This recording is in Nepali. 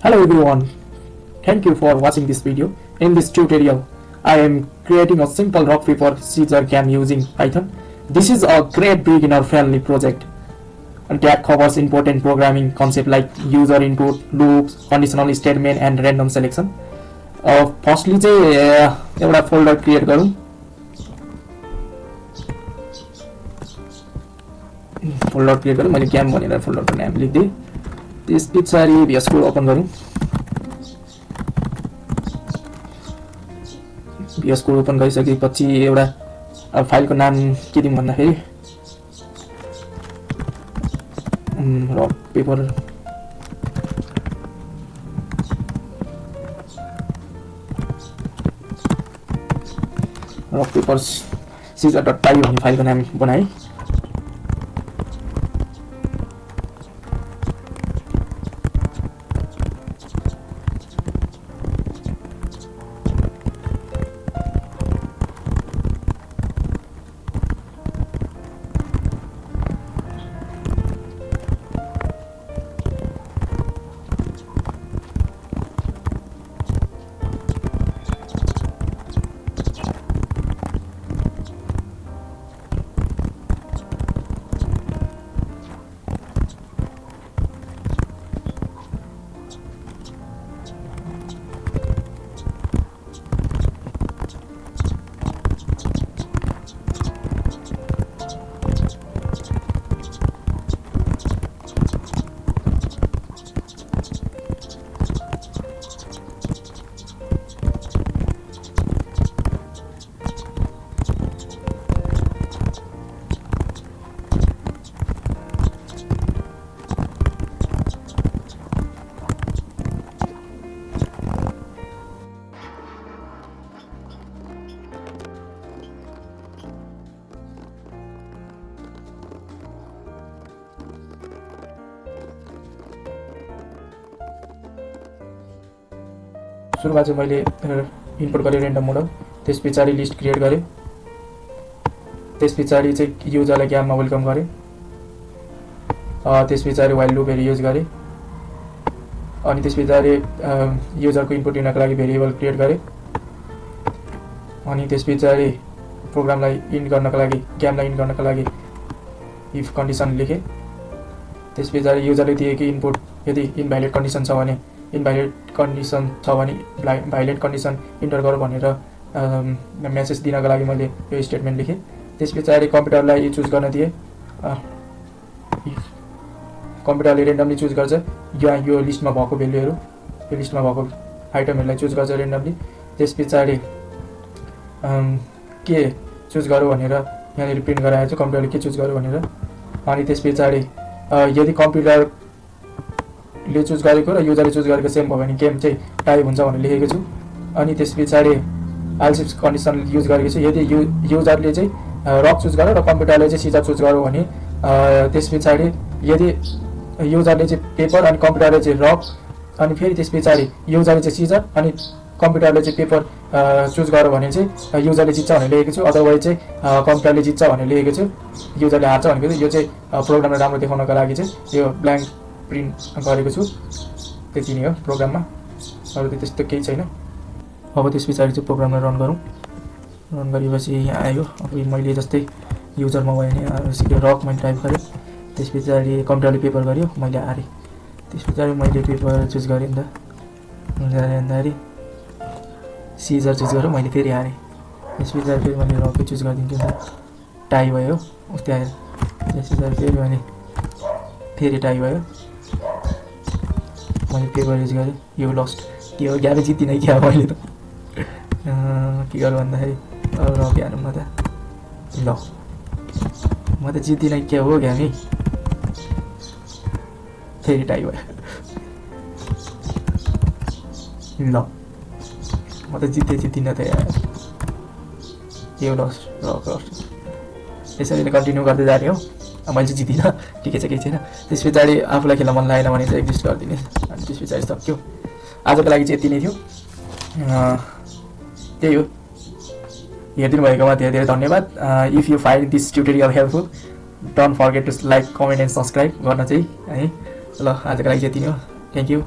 Hello everyone, thank you for watching this video. In this tutorial, I am creating a simple rock paper scissor game using Python. This is a great beginner friendly project and that covers important programming concepts like user input, loops, conditional statement and random selection. Firstly चाहिँ एउटा फोल्डर क्रिएट गरौँ. मैले गेम भनेर फोल्डरको नाम लेख्दिए. त्यसपछि VS Code ओपन गरौँ. VS Code ओपन गरिसकेपछि एउटा फाइलको नाम के दिउँ भन्दाखेरि रक पेपर scissor.py भन्ने फाइलको नाम बनाएँ. सुरुमा चाहिँ मैले इनपुट गरेँ रेन्डम मोडल. त्यसपछि लिस्ट क्रिएट गरेँ. त्यसपछि चाहिँ युजरलाई गेममा वेलकम गरेँ. त्यसपछि वाइल लुपहरू युज गरेँ. अनि त्यसपछि युजरको इनपुट लिनको लागि भेरिएबल क्रिएट गरेँ. अनि त्यसपछि प्रोग्रामलाई इन्ड गर्नको लागि गेमलाई इन्ड गर्नको लागि इफ कन्डिसन लेखेँ. त्यसपछि युजरले दिएको इनपुट यदि इनभ्यालिड कन्डिसन छ भने भाइलेट कन्डिसन इन्टर गर भनेर मेसेज दिनको लागि मैले यो स्टेटमेन्ट लेखेँ. त्यसपछि कम्प्युटरलाई चुज गर्न दिएँ. कम्प्युटरले रेन्डमली चुज गर्छ यो लिस्टमा भएको भेल्युहरू, यो लिस्टमा भएको आइटमहरूलाई चुज गर्छ रेन्डमली. त्यसपछि के चुज गरौँ भनेर यहाँनिर प्रिन्ट गराएको छु कम्प्युटरले के चुज गरौँ भनेर. अनि त्यसपछि यदि कम्प्युटरले चुज गरेको र युजरले चुज गरेको सेम भयो भने गेम चाहिँ टाइप हुन्छ भनेर लेखेको छु. अनि त्यसपछि एल्स कन्डिसन युज गरेको छु. यदि युजरले चाहिँ रक चुज गर्यो र कम्प्युटरले चाहिँ सिजर चुज गर्यो भने त्यसपछि यदि युजरले चाहिँ पेपर अनि कम्प्युटरले चाहिँ रक अनि फेरि त्यसपछि युजरले चाहिँ सिजर अनि कम्प्युटरले चाहिँ पेपर चुज गर्यो भने चाहिँ युजरले जित्छ भनेर लेखेको छु. अदरवाइज चाहिँ कम्प्युटरले जित्छ भनेर लेखेको छु. युजरले हार्छ भनेको चाहिँ यो चाहिँ प्रोग्रामलाई राम्रो देखाउनको लागि चाहिँ यो ब्ल्याङ्क प्रिन्ट गरेको छु. त्यति नै हो प्रोग्राममा, अरू त त्यस्तो केही छैन. अब त्यसपछि चाहिँ प्रोग्रामलाई रन गरौँ. रन गरेपछि यहाँ आयो. अब मैले जस्तै युजरमा भयो भने सिधै रक मैले टाइप गरेँ. त्यसपछि कम्प्युटरले पेपर गर्यो, मैले हारेँ. त्यसपछि मैले पेपर चुज गरेँ नि त. जाँदाखेरि सिजर चुज गरेँ, मैले फेरि हारेँ. त्यसपछि फेरि मैले रकै चुज गरिदिन्छु नि त. टाई भयो उस्तै आयो. त्यसपछि फेरि मैले फेरि टाई भयो. मैले पेपर युज गरेँ, यो लस्ट. के हो ग्याबै जितिनँ क्या मैले त. के गर्नु भन्दाखेरि रकै हारौँ न त. ल म त जितिनँ क्या हो ग्यामै. फेरि टाई भयो. ल म त जितिनँ त यार. यो लस्ट रक लस्ट. यसरी नै कन्टिन्यू गर्दै जाने हो. मैले चाहिँ जितिनँ, ठिकै छ केही छैन. त्यस पछाडि आफूलाई खेल्न मन लागेन भने चाहिँ एक्जिस्ट गरिदिने. अनि त्यस पछाडि सक्यो. आजको लागि चाहिँ यति नै थियो. त्यही हो. हेरिदिनु भएकोमा धेरै धेरै धन्यवाद. If you find this tutorial helpful don't forget to like, comment and subscribe गर्न चाहिँ है. ल आजको लागि यति नै हो. Thank you.